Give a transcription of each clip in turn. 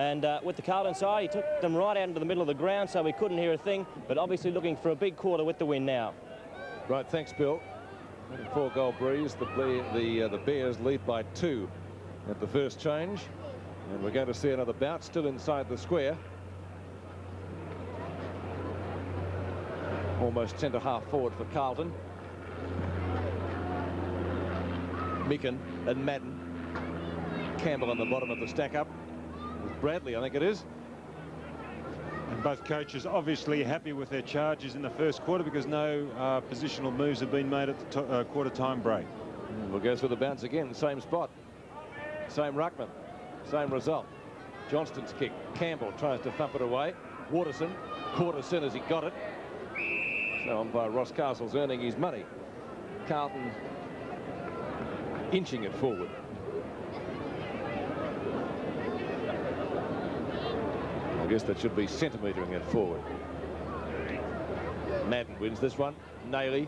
And with the Carlton side, he took them right out into the middle of the ground, so we couldn't hear a thing, but obviously looking for a big quarter with the win now. Right, thanks, Bill. 4-goal breeze. The Bears lead by 2 at the first change. And we're going to see another bout still inside the square. Almost centre-half forward for Carlton. Meakin and Madden. Campbell on the bottom of the stack-up. Bradley, I think it is. And both coaches obviously happy with their charges in the first quarter because no positional moves have been made at the quarter-time break. We'll go through the bounce again. Same spot. Same ruckman. Same result. Johnston's kick. Campbell tries to thump it away. Waterson caught as soon as he got it. So umpire Ross Castle's earning his money. Carlton inching it forward. I guess that should be centimetering it forward. Madden wins this one. Naily.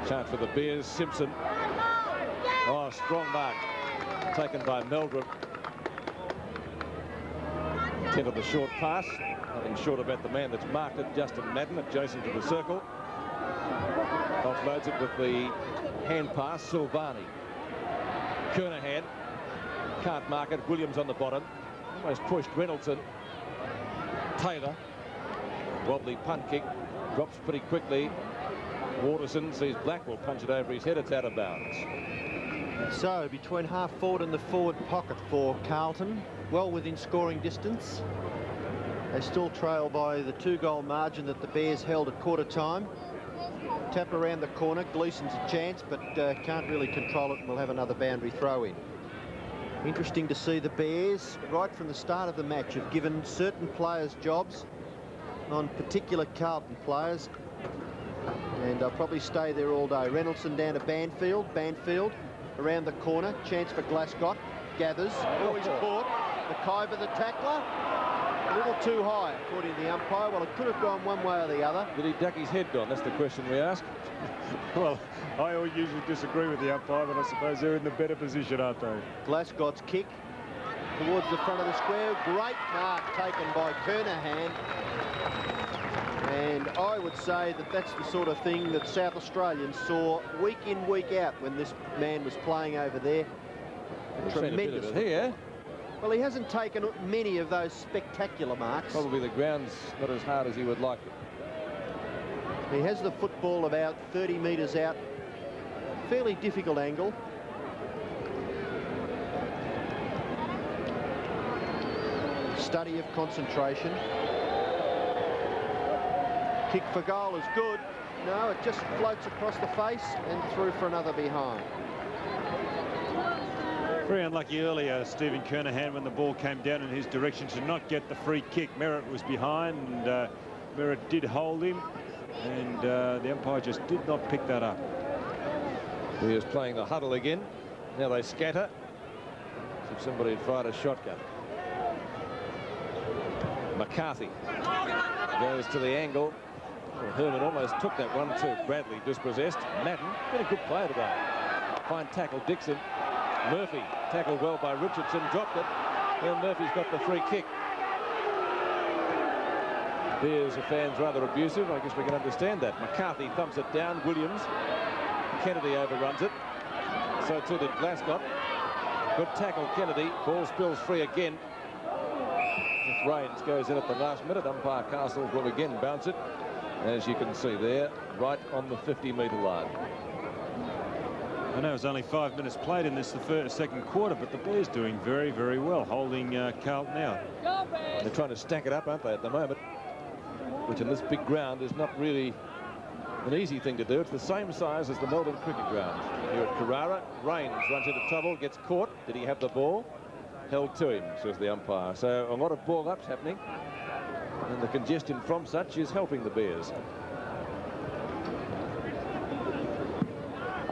Chance for the Bears. Simpson. Oh, strong mark. Taken by Meldrum. Intent of the short pass. Nothing short about the man that's marked it, Justin Madden, adjacent to the circle. Offloads it with the hand pass, Silvani. Kernahan can't mark it. Williams on the bottom. Almost pushed Reynoldson. Taylor. Wobbly punt kick. Drops pretty quickly. Waterson sees Blackwell punch it over his head. It's out of bounds. So between half forward and the forward pocket for Carlton, well within scoring distance. They still trail by the 2-goal margin that the Bears held at quarter time. Tap around the corner. Gleason's a chance, but can't really control it, and we'll have another boundary throw in. Interesting to see the Bears, right from the start of the match, have given certain players jobs on particular Carlton players. And I'll probably stay there all day. Reynoldson down to Banfield. Banfield around the corner. Chance for Glasgow. Gathers. Oh, he's caught. McIver, the tackler. A little too high, according to the umpire. Well, it could have gone one way or the other. Did he duck his head, Don? That's the question we ask. Well, I usually disagree with the umpire, but I suppose they're in the better position, aren't they? Glasgow's kick towards the front of the square. Great mark taken by Kernahan. And I would say that that's the sort of thing that South Australians saw week in, week out when this man was playing over there. Tremendous. Here. Well, he hasn't taken many of those spectacular marks. Probably the ground's not as hard as he would like it. He has the football about 30 metres out. Fairly difficult angle. Study of concentration. Kick for goal is good. No, it just floats across the face and through for another behind. Very unlucky earlier, Stephen Kernahan, when the ball came down in his direction, to not get the free kick. Merritt was behind, and Merritt did hold him, and the umpire just did not pick that up. He is playing the huddle again. Now they scatter. As if somebody had fired a shotgun. McCarthy goes to the angle. Well, Herman almost took that one too. Bradley dispossessed. Madden, been a good player today. Fine tackle, Dixon. Murphy tackled well by Richardson, dropped it, and Murphy's got the free kick. Bears fans rather abusive. I guess we can understand that. McCarthy thumps it down. Williams. Kennedy overruns it. So too did Glasgow. Good tackle, Kennedy. Ball spills free again. If Rains goes in at the last minute, umpire Castles will again bounce it. As you can see there, right on the 50-metre line. I know it's only 5 minutes played in this, the second quarter, but the Bears doing very, very well, holding Carlton out. They're trying to stack it up, aren't they, at the moment? Which in this big ground is not really an easy thing to do. It's the same size as the Melbourne cricket ground. Here at Carrara, Rains runs into trouble, gets caught. Did he have the ball? Held to him, says the umpire. So a lot of ball-ups happening, and the congestion from such is helping the Bears.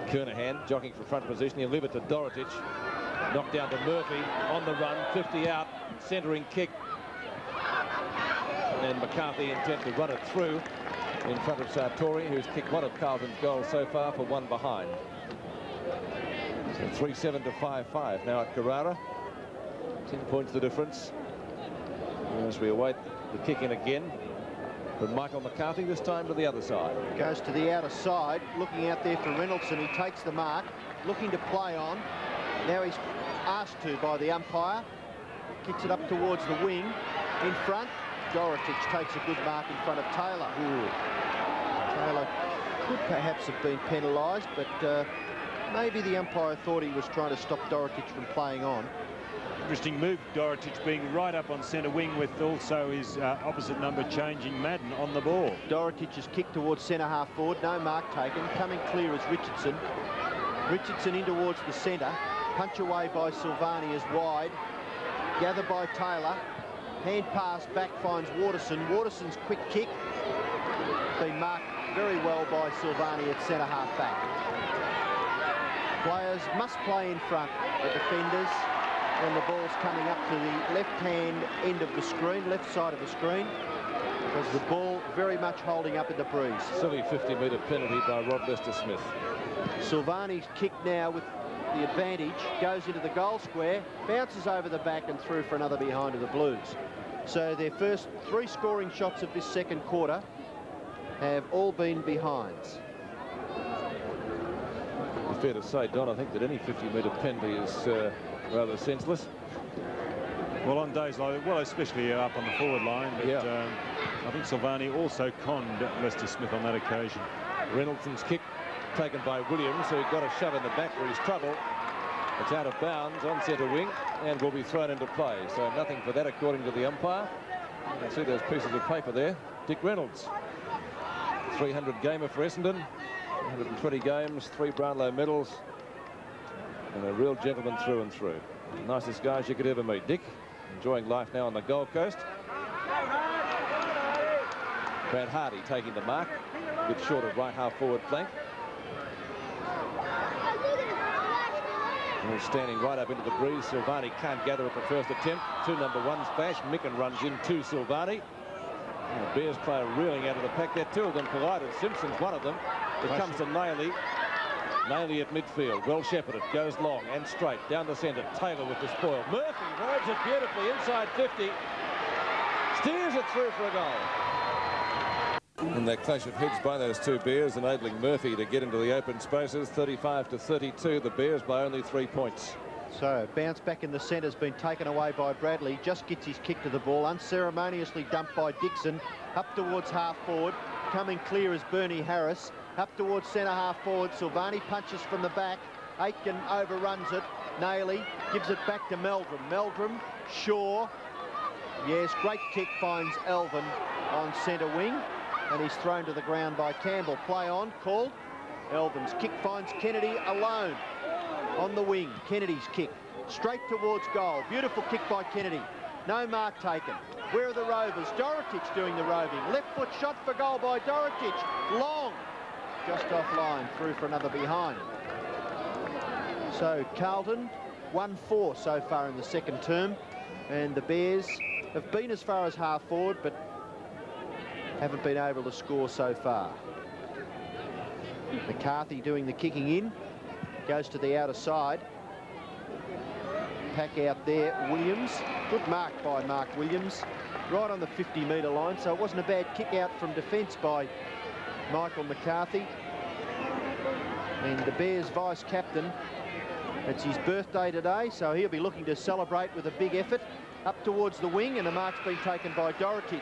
Kernahan jogging for front position. He'll leave it to Dorotic. Knocked down to Murphy on the run, 50 out, centering kick. And McCarthy intent to run it through in front of Sartori, who's kicked one of Carlton's goals so far for one behind. So 3-7 to 5-5 now at Carrara. 10 points the difference. As we await the kick in again from Michael McCarthy, this time to the other side. Goes to the outer side, looking out there for Reynolds, and he takes the mark, looking to play on. Now he's asked to by the umpire. Kicks it up towards the wing. In front, Dorotich takes a good mark in front of Taylor. Ooh. Taylor could perhaps have been penalised, but maybe the umpire thought he was trying to stop Dorotich from playing on. Interesting move, Dorotich being right up on centre wing with also his opposite number changing, Madden, on the ball. Dorotich is kicked towards centre half forward, no mark taken. Coming clear is Richardson. Richardson in towards the centre. Punch away by Silvani is wide. Gathered by Taylor. Hand pass back finds Waterson. Waterson's quick kick been marked very well by Silvani at centre half back. Players must play in front, the defenders, when the ball's coming up to the left-hand end of the screen, left side of the screen, because the ball very much holding up in the breeze. Silly 50-metre penalty by Rod Lester-Smith. Silvani's kick now with the advantage, goes into the goal square, bounces over the back and through for another behind of the Blues. So their first 3 scoring shots of this second quarter have all been behinds. It's fair to say, Don, I think that any 50-metre penalty is rather senseless. Well, on days like, well, especially up on the forward line, but yeah. I think Silvani also conned Lester-Smith on that occasion. Reynoldson's kick taken by Williams, who got a shove in the back for his trouble. It's out of bounds on centre wing and will be thrown into play. So nothing for that according to the umpire. You can see those pieces of paper there. Dick Reynolds, 300 gamer for Essendon, 120 games, 3 Brownlow medals, and a real gentleman through and through. Nicest guys you could ever meet. Dick, enjoying life now on the Gold Coast. Brad Hardy taking the mark, a bit short of right half forward flank. And standing right up into the breeze. Silvani can't gather at the first attempt. 2 number 1s bash. Micken runs in to Silvani. And the Bears player reeling out of the pack there. 2 of them collided. Simpson's one of them. It comes to Nailey. Nailey at midfield. Well shepherded. Goes long and straight down the centre. Taylor with the spoil. Murphy rides it beautifully inside 50. Steers it through for a goal. And that clash of heads by those 2 Bears, enabling Murphy to get into the open spaces. 35-32, the Bears by only 3 points. So bounce back in the centre has been taken away by Bradley. Just gets his kick to the ball, unceremoniously dumped by Dixon. Up towards half forward, coming clear is Bernie Harris. Up towards centre half forward, Silvani punches from the back. Aitken overruns it. Nailey gives it back to Meldrum. Meldrum, Shaw. Yes, great kick finds Elvin on centre wing. And he's thrown to the ground by Campbell. Play on, called. Elvin's kick finds Kennedy alone on the wing. Kennedy's kick straight towards goal. Beautiful kick by Kennedy. No mark taken. Where are the Rovers? Dorotich doing the roving. Left foot shot for goal by Dorotich. Long. Just offline, through for another behind. So Carlton 1-4 so far in the second term. And the Bears have been as far as half forward, but haven't been able to score so far. McCarthy doing the kicking in. Goes to the outer side. Pack out there, Williams. Good mark by Mark Williams. Right on the 50-metre line, so it wasn't a bad kick out from defence by Michael McCarthy. And the Bears vice-captain, it's his birthday today, so he'll be looking to celebrate with a big effort. Up towards the wing, and the mark's been taken by Dorotich.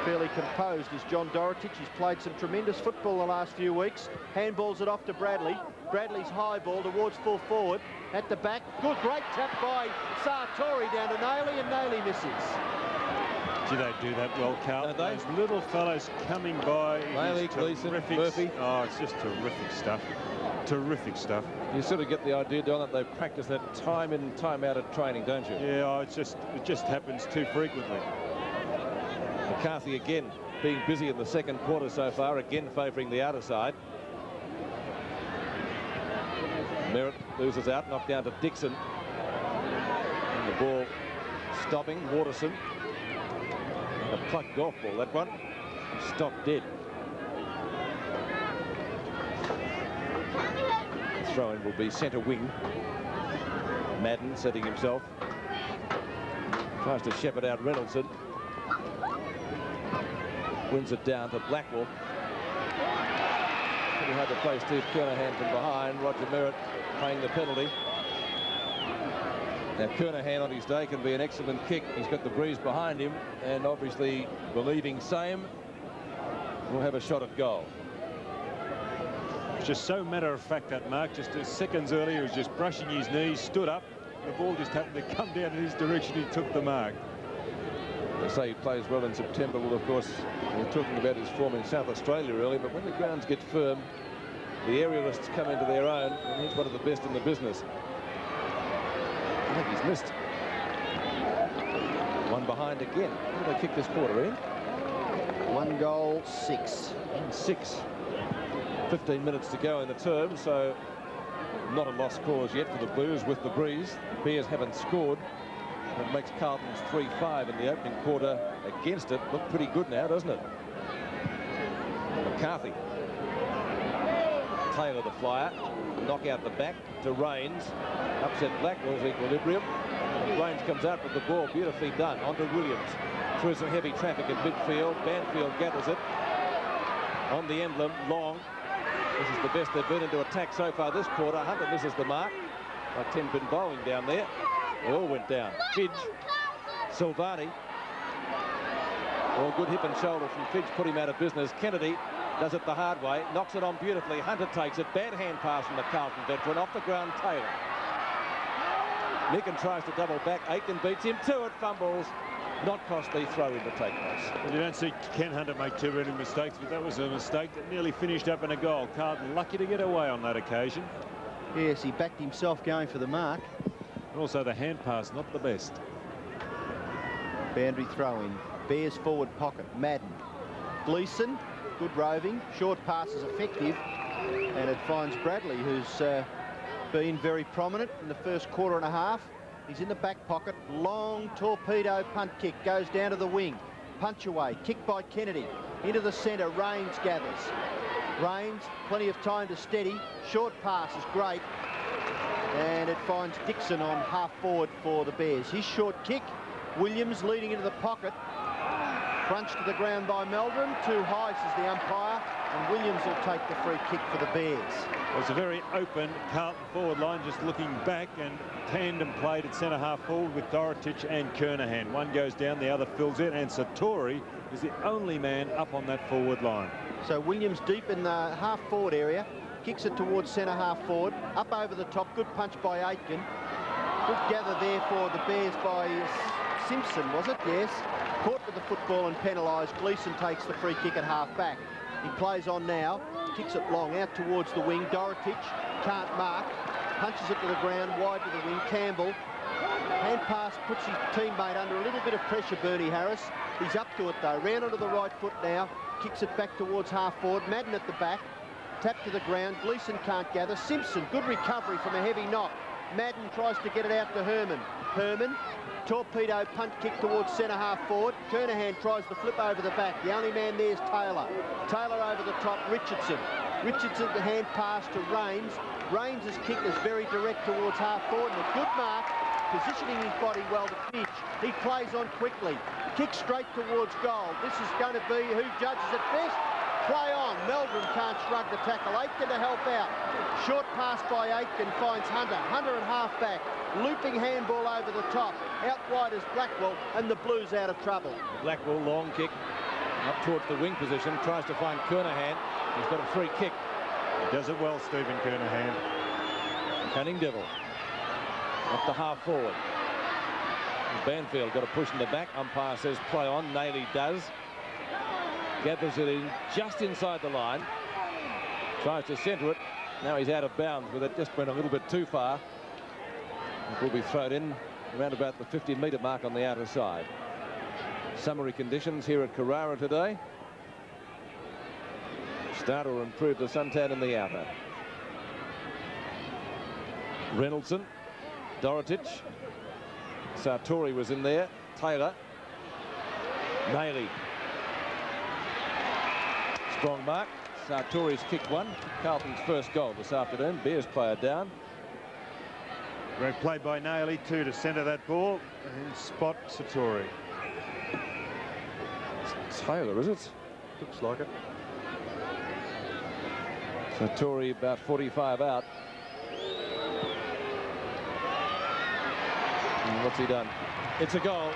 Fairly composed is John Dorotich. He's played some tremendous football the last few weeks. Handballs it off to Bradley. Bradley's high ball towards full forward. At the back, good, great tap by Sartori down to Nailey, and Nailey misses. Do they do that well, Carl? Those little fellows coming by. Nailey, Gleeson, Murphy. Oh, it's just terrific stuff. Terrific stuff. You sort of get the idea, Don, that they practice that time in, time out at training, don't you? Yeah, oh, it just happens too frequently. McCarthy again being busy in the second quarter so far, again favouring the outer side. Merritt loses out, knocked down to Dixon. And the ball stopping, Waterson. A plucked golf ball, that one. Stopped dead. The throw-in will be centre wing. Madden setting himself. Tries to shepherd out Reynoldson. Wins it down to Blackwell. Pretty hard to play Steve Kernahan from behind. Roger Merritt paying the penalty. Now Kernahan on his day can be an excellent kick. He's got the breeze behind him, and obviously believing same will have a shot at goal. It's just so matter-of-fact, that mark. Just seconds earlier, he was just brushing his knees, stood up. The ball just happened to come down in his direction. He took the mark. They say he plays well in September. Well, of course, we were talking about his form in South Australia earlier, but when the grounds get firm, the aerialists come into their own, and he's one of the best in the business. I think he's missed. One behind again. How did they kick this quarter in? 1 goal, 6. And 6. 15 minutes to go in the term, so not a lost cause yet for the Blues with the breeze. The Bears haven't scored. It makes Carlton's 3-5 in the opening quarter against it look pretty good now, doesn't it? McCarthy. Taylor the flyer. Knock out the back to Rains. Upset Blackwell's equilibrium. And Rains comes out with the ball. Beautifully done. On to Williams. Through some heavy traffic at midfield. Banfield gathers it. On the emblem, Long. This is the best they've been into attack so far this quarter. Hunter misses the mark. Like 10-pin bowling down there. They all went down. Fidge. Silvani. Well, good hip and shoulder from Fidge put him out of business. Kennedy does it the hard way. Knocks it on beautifully. Hunter takes it. Bad hand pass from the Carlton veteran. Off the ground, Taylor. Nicken tries to double back. Aiken beats him to it. Fumbles. Not costly. Throw in to take place. Well, you don't see Ken Hunter make too many mistakes, but that was a mistake that nearly finished up in a goal. Carlton lucky to get away on that occasion. Yes, he backed himself going for the mark. And also the hand pass, not the best. Boundary throw in. Bears forward pocket. Madden. Gleeson. Good roving. Short pass is effective. And it finds Bradley, who's been very prominent in the first quarter and a half. He's in the back pocket. Long torpedo punt kick. Goes down to the wing. Punch away. Kick by Kennedy. Into the centre. Rains gathers. Rains, plenty of time to steady. Short pass is great. And it finds Dixon on half forward for the Bears. His short kick. Williams leading into the pocket. Crunched to the ground by Meldrum. Too high, says the umpire. And Williams will take the free kick for the Bears. Well, it's a very open Carlton forward line, just looking back, and tandem played at centre half forward with Dorotich and Kernahan. One goes down, the other fills in, and Satori is the only man up on that forward line. So Williams deep in the half forward area. Kicks it towards centre half forward. Up over the top. Good punch by Aitken. Good gather there for the Bears by Simpson, was it? Yes. Caught with the football and penalised. Gleeson takes the free kick at half back. He plays on now. Kicks it long out towards the wing. Dorotich can't mark. Punches it to the ground. Wide to the wing. Campbell. Hand pass puts his teammate under a little bit of pressure, Bernie Harris. He's up to it though. Round onto the right foot now. Kicks it back towards half forward. Madden at the back. Tap to the ground. Gleeson can't gather. Simpson, good recovery from a heavy knock. Madden tries to get it out to Herman. Herman, torpedo punt kick towards centre half forward. Kernahan tries to flip over the back. The only man there is Taylor. Taylor over the top. Richardson. Richardson, the hand pass to Rains. Rains' kick is very direct towards half forward. And a good mark, positioning his body well to pitch. He plays on quickly. Kick straight towards goal. This is going to be who judges it best. Play on. Meldrum can't shrug the tackle. Aitken to help out. Short pass by Aitken finds Hunter. Hunter and half back. Looping handball over the top. Out wide is Blackwell, and the Blues out of trouble. Blackwell, long kick up towards the wing position. Tries to find Kernahan. He's got a free kick. He does it well, Stephen Kernahan. Cunning Devil. Up to half forward. Banfield got a push in the back. Umpire says play on. Nailey does. Gathers it in just inside the line. Tries to centre it. Now he's out of bounds with it. Just went a little bit too far. It will be thrown in around about the 50-metre mark on the outer side. Summery conditions here at Carrara today. Start or improve the suntan in the outer. Reynoldson. Dorotich. Sartori was in there. Taylor. Nailey. Strong mark. Sartori's kicked one. Carlton's first goal this afternoon. Bears player down. Great play by Naily, too, to centre that ball and spot Satori. It's Taylor, is it? Looks like it. Satori about 45 out. And what's he done? It's a goal.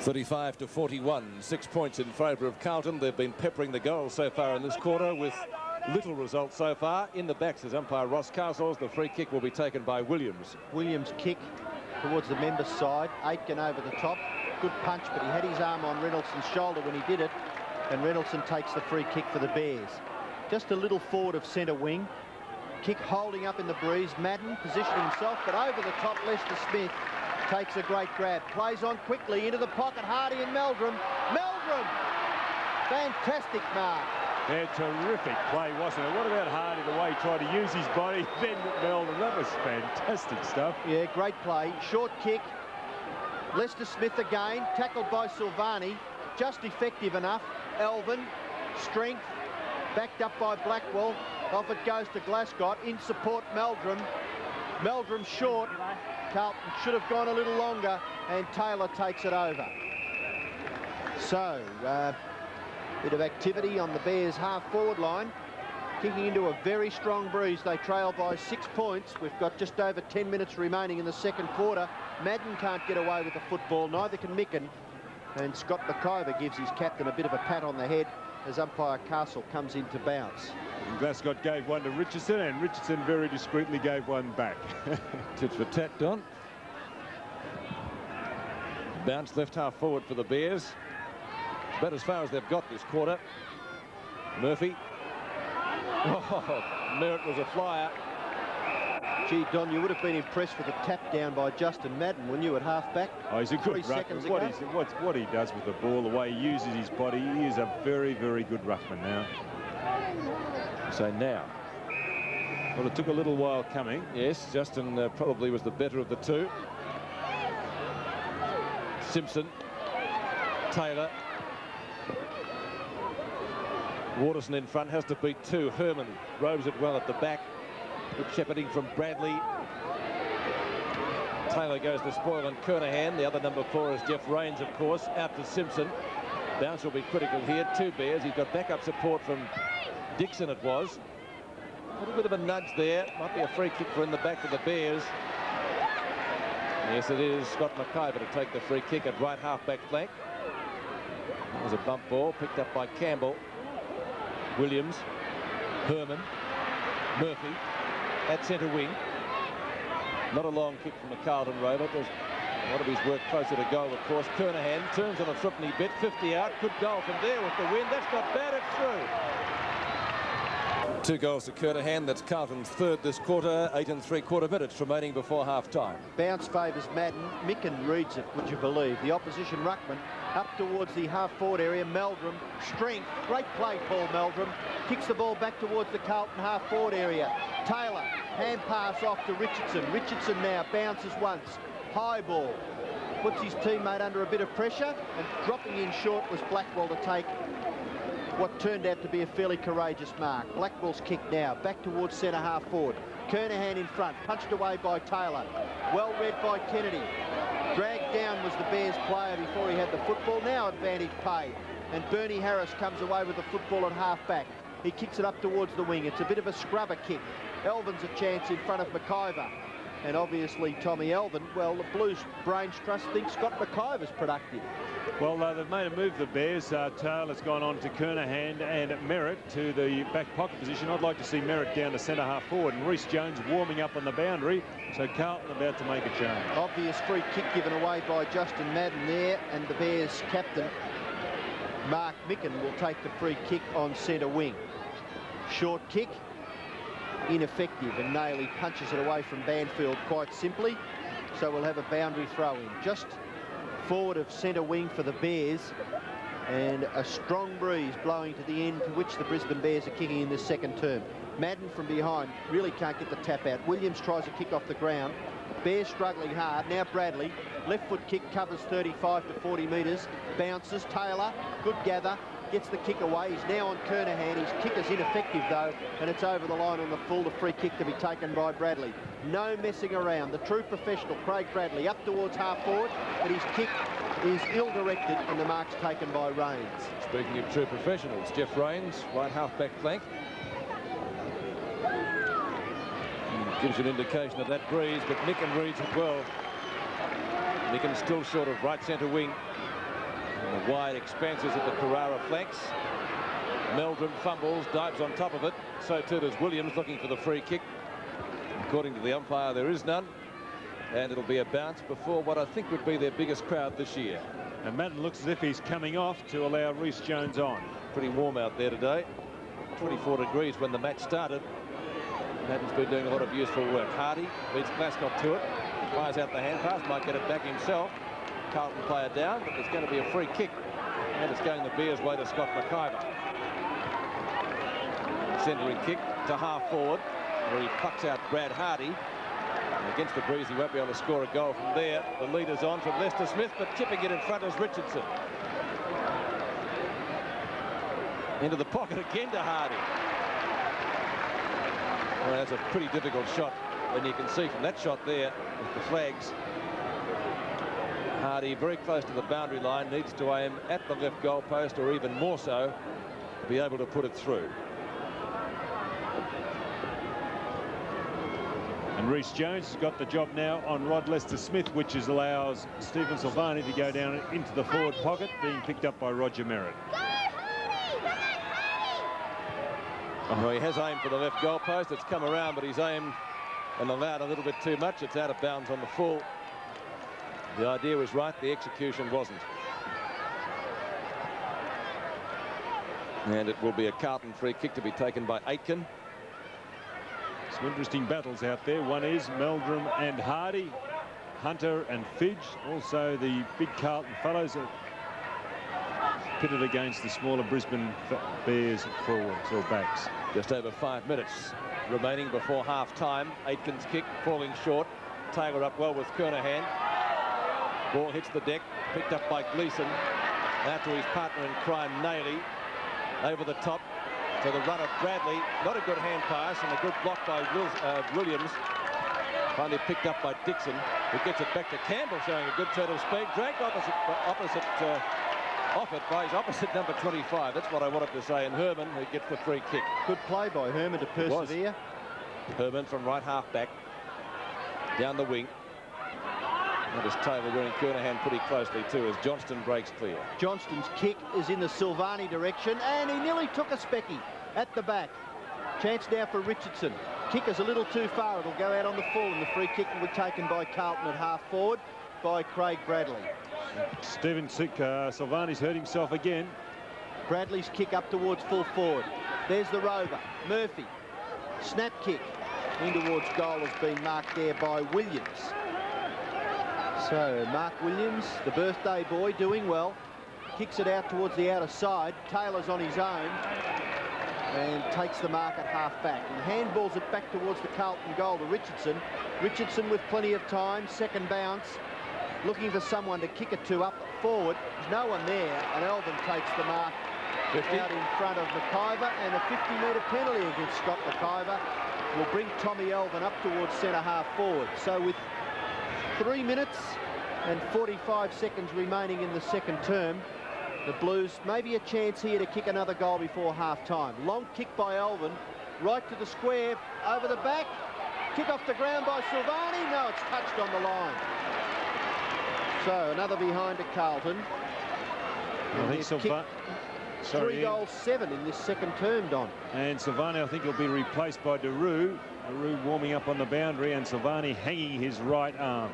35 to 41, 6 points in favour of Carlton. They've been peppering the goals so far in this quarter with little result so far. In the backs is umpire Ross Castles. The free kick will be taken by Williams. Williams' kick towards the members' side. Aitken over the top. Good punch, but he had his arm on Reynoldson's shoulder when he did it. And Reynoldson takes the free kick for the Bears. Just a little forward of centre wing. Kick holding up in the breeze. Madden positioning himself, but over the top, Lester Smith takes a great grab. Plays on quickly into the pocket. Hardy and Meldrum. Meldrum! Fantastic mark. Yeah, terrific play, wasn't it? What about Hardy, the way he tried to use his body, then Meldrum? That was fantastic stuff. Yeah, great play. Short kick. Lester Smith again, tackled by Silvani. Just effective enough. Elvin, strength, backed up by Blackwell. Off it goes to Glasgow. In support, Meldrum. Meldrum short. Carlton should have gone a little longer, and Taylor takes it over. So, bit of activity on the Bears half-forward line. Kicking into a very strong breeze. They trail by 6 points. We've got just over 10 minutes remaining in the second quarter. Madden can't get away with the football, neither can Micken. And Scott McIver gives his captain a bit of a pat on the head as umpire Castle comes in to bounce. And Glasgow gave one to Richardson, and Richardson very discreetly gave one back. Tit for tat, Don. Bounce left half forward for the Bears. About as far as they've got this quarter. Murphy. Oh, Merritt was a flyer. Gee, Don, you would have been impressed with the tap down by Justin Madden, wouldn't you, at half-back? Oh, he's a good ruckman. What he does with the ball, the way he uses his body, he is a very, very good ruckman now. So now. Well, it took a little while coming. Yes, Justin probably was the better of the two. Simpson. Taylor. Waterson in front, has to beat two. Herman robes it well at the back. Good shepherding from Bradley. Taylor goes to Spoil and Kernahan. The other number 4 is Jeff Rains, of course, out to Simpson. Bounce will be critical here. Two Bears. He's got backup support from Dixon, it was. A little bit of a nudge there. Might be a free kick for in the back of the Bears. Yes, it is Scott McIver to take the free kick at right half-back flank. That was a bump ball picked up by Campbell. Williams, Herman, Murphy at centre wing. Not a long kick from the Carlton rover. There's a lot of his work closer to goal, of course. Kernahan turns on a threepenny bit, 50 out. Good goal from there with the win. That's not bad, it's through. 2 goals to Kernahan. That's Carlton's third this quarter. 8 3/4 minutes remaining before half-time. Bounce favours Madden. Micken reads it, would you believe? The opposition ruckman up towards the half-forward area. Meldrum, strength. Great play, Paul Meldrum. Kicks the ball back towards the Carlton half-forward area. Taylor, hand pass off to Richardson. Richardson now bounces once. High ball. Puts his teammate under a bit of pressure, and dropping in short was Blackwell to take what turned out to be a fairly courageous mark. Blackwell's kick now, back towards centre half forward. Kernahan in front, punched away by Taylor. Well read by Kennedy. Dragged down was the Bears player before he had the football. Now advantage paid. And Bernie Harris comes away with the football at half-back. He kicks it up towards the wing. It's a bit of a scrubber kick. Elvin's a chance in front of McIver. And obviously Tommy Elvin, well, the Blues Brains Trust thinks Scott McIver's productive. Well, they've made a move, the Bears. Taylor's gone on to Kernahan and Merritt to the back pocket position. I'd like to see Merritt down to centre half forward and Reece Jones warming up on the boundary. So Carlton about to make a change. Obvious free kick given away by Justin Madden there, and the Bears captain Mark Micken will take the free kick on centre wing. Short kick, ineffective, and Naily punches it away from Banfield quite simply. So we'll have a boundary throw in. Just forward of centre wing for the Bears, and a strong breeze blowing to the end to which the Brisbane Bears are kicking in this second term. Madden from behind really can't get the tap out. Williams tries to kick off the ground. Bears struggling hard. Now Bradley, left foot kick, covers 35 to 40 metres. Bounces. Taylor, good gather, gets the kick away. He's now on Kernahan. His kick is ineffective though, and it's over the line on the full. The free kick to be taken by Bradley. No messing around. The true professional, Craig Bradley, up towards half forward, but his kick is ill-directed and the mark's taken by Rains. Speaking of true professionals, Jeff Rains, right half-back flank. Gives an indication of that breeze, but Nicken reads it well. Nicken still short of right centre wing. And the wide expanses at the Carrara flanks. Meldrum fumbles, dives on top of it. So too does Williams, looking for the free kick. According to the umpire, there is none. And it'll be a bounce before what I think would be their biggest crowd this year. And Madden looks as if he's coming off to allow Rhys Jones on. Pretty warm out there today. 24 degrees when the match started. Madden's been doing a lot of useful work. Hardy leads Glasgow to it. Fires out the hand pass, might get it back himself. Carlton player down, but there's going to be a free kick. And it's going the Bears' way to Scott McIver. Centering kick to half forward, where he plucks out Brad Hardy. And against the breeze, he won't be able to score a goal from there. The leader's on from Lester Smith, but tipping it in front is Richardson. Into the pocket again to Hardy. Well, that's a pretty difficult shot, and you can see from that shot there with the flags, Hardy very close to the boundary line, needs to aim at the left goal post, or even more so, to be able to put it through. And Rhys Jones has got the job now on Rod Lester Smith, which allows Stephen Silvani to go down into the forward pocket, being picked up by Roger Merritt. Oh, he has aimed for the left goal post. It's come around, but he's aimed and allowed a little bit too much. It's out of bounds on the full. The idea was right, the execution wasn't. And it will be a Carlton free kick to be taken by Aitken. Some interesting battles out there. One is Meldrum and Hardy, Hunter and Fidge. Also the big Carlton fellows are pitted against the smaller Brisbane Bears forwards or backs. Just over 5 minutes remaining before half-time. Aitken's kick falling short. Taylor up well with Kernahan. Ball hits the deck, picked up by Gleeson. Out to his partner in crime, Nailey. Over the top to the run of Bradley. Not a good hand pass, and a good block by Williams. Finally picked up by Dixon, who gets it back to Campbell, showing a good turn of speed. Dragged off it by his opposite number 25. That's what I wanted to say. And Herman, who gets the free kick. Good play by Herman to persevere. Herman from right half back down the wing. Notice Taylor wearing Kernahan pretty closely too as Johnston breaks clear. Johnston's kick is in the Silvani direction, and he nearly took a specky at the back. Chance now for Richardson. Kick is a little too far. It'll go out on the full, and the free kick will be taken by Carlton at half forward by Craig Bradley. Stephen Silvani's hurt himself again. Bradley's kick up towards full forward. There's the rover. Murphy. Snap kick in towards goal has been marked there by Williams. So Mark Williams, the birthday boy, doing well. Kicks it out towards the outer side. Taylor's on his own and takes the mark at half back. And handballs it back towards the Carlton goal to Richardson. Richardson with plenty of time. Second bounce. Looking for someone to kick it to up forward. There's no one there, and Elvin takes the mark 50. out in front of McIver, and a 50-metre penalty against Scott McIver will bring Tommy Elvin up towards centre half forward. So with 3 minutes and 45 seconds remaining in the second term, the Blues maybe a chance here to kick another goal before half-time. Long kick by Elvin, right to the square, over the back. Kick off the ground by Silvani. No, it's touched on the line. So another behind to Carlton. I think Silvani... 3 goals, 7 in this second term, Don. And Silvani, I think, will be replaced by Daru. Daru warming up on the boundary, and Silvani hanging his right arm.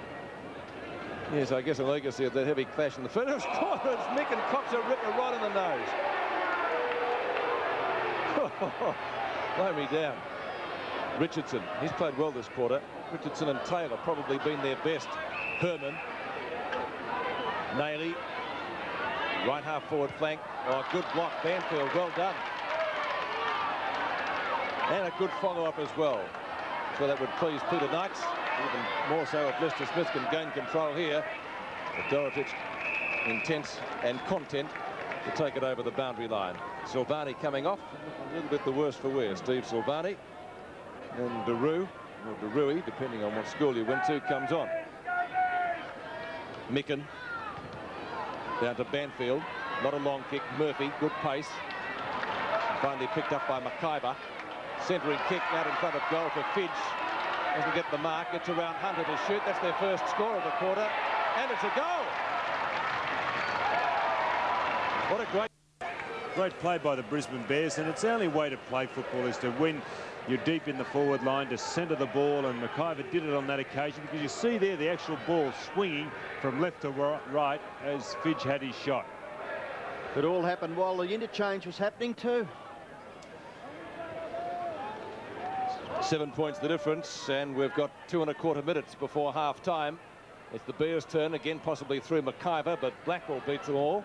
Yes, I guess a legacy of that heavy clash in the first quarter. It's Mick and cocks a ripper right in the nose. Blow me down. Richardson, he's played well this quarter. Richardson and Taylor probably been their best. Herman. Nailey. Right half forward flank. Oh, good block. Banfield, well done. And a good follow-up as well. So that would please Peter Knights. Even more so if Lester Smith can gain control here. But Dorotich, intense and content to take it over the boundary line. Silvani coming off. A little bit the worse for wear. Steve Silvani. And Daru or De Rui, depending on what school you went to, comes on. Micken down to Banfield. Not a long kick. Murphy, good pace. Finally picked up by McIver. Centering kick out in front of goal for Fidge. Doesn't get the mark. Gets around Hunter to shoot. That's their first score of the quarter. And it's a goal. What a great play by the Brisbane Bears, and it's the only way to play football is to win. You're deep in the forward line to centre the ball, and McIver did it on that occasion because you see there the actual ball swinging from left to right as Fidge had his shot. It all happened while the interchange was happening too. 7 points the difference, and we've got 2 1/4 minutes before half-time. It's the Bears' turn again, possibly through McIver, but Blackwell beats them all.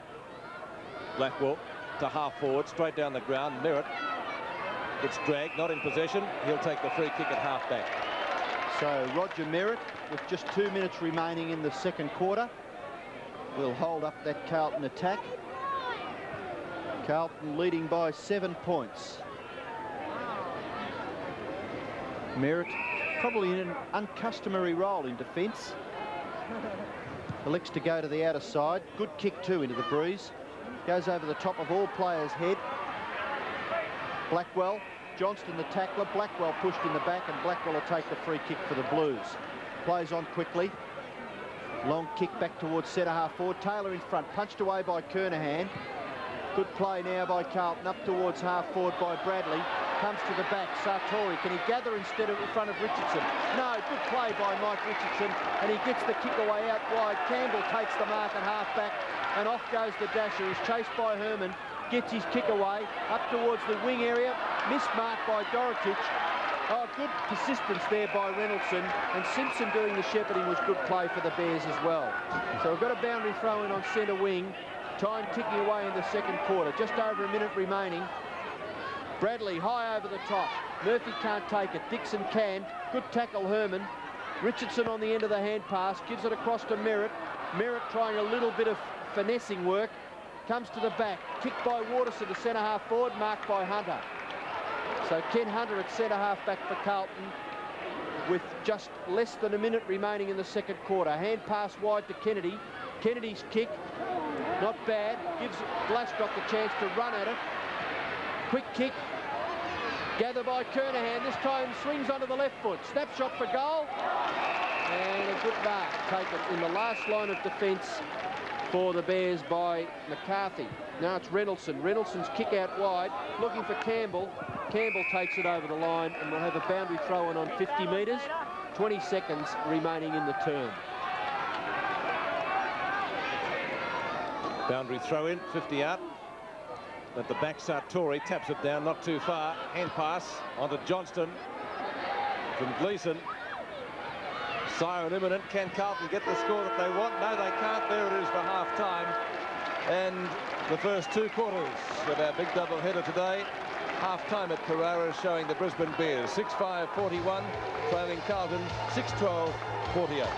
Blackwell to half forward, straight down the ground. Merritt gets dragged, not in possession. He'll take the free kick at half back. So Roger Merritt, with just 2 minutes remaining in the second quarter, will hold up that Carlton attack. Carlton leading by 7 points. Merritt probably in an uncustomary role in defence. Elects to go to the outer side. Good kick too into the breeze. Goes over the top of all players' head. Blackwell, Johnston the tackler. Blackwell pushed in the back, and Blackwell will take the free kick for the Blues. Plays on quickly. Long kick back towards centre half forward. Taylor in front, punched away by Kernahan. Good play now by Carlton, up towards half forward by Bradley. Comes to the back, Sartori. Can he gather instead of in front of Richardson? No, good play by Mike Richardson, and he gets the kick away out wide. Campbell takes the mark at half back, and off goes the dasher. He's chased by Herman, gets his kick away, up towards the wing area, missed mark by Dorotich. Oh, good persistence there by Reynoldson, and Simpson doing the shepherding was good play for the Bears as well. So we've got a boundary throw in on centre wing. Time ticking away in the second quarter. Just over a minute remaining. Bradley high over the top. Murphy can't take it. Dixon can. Good tackle, Herman. Richardson on the end of the hand pass. Gives it across to Merritt. Merritt trying a little bit of finessing work. Comes to the back. Kicked by Waterson to centre half forward. Marked by Hunter. So Ken Hunter at centre half back for Carlton with just less than a minute remaining in the second quarter. Hand pass wide to Kennedy. Kennedy's kick. Not bad. Gives Glasgow the chance to run at it. Quick kick. Gathered by Kernahan. This time swings onto the left foot. Snapshot for goal. And a good mark taken in the last line of defence for the Bears by McCarthy. Now it's Reynoldson. Reynoldson's kick out wide. Looking for Campbell. Campbell takes it over the line, and we'll have a boundary throw in on 50 metres. 20 seconds remaining in the term. Boundary throw in, 50 out. At the back, Sartori taps it down, not too far. Hand pass onto Johnston from Gleeson. Siren imminent. Can Carlton get the score that they want? No, they can't. There it is for half-time. And the first 2 quarters of our big double-header today. Half-time at Carrara showing the Brisbane Bears 6-5-41, trailing Carlton 6-12-48.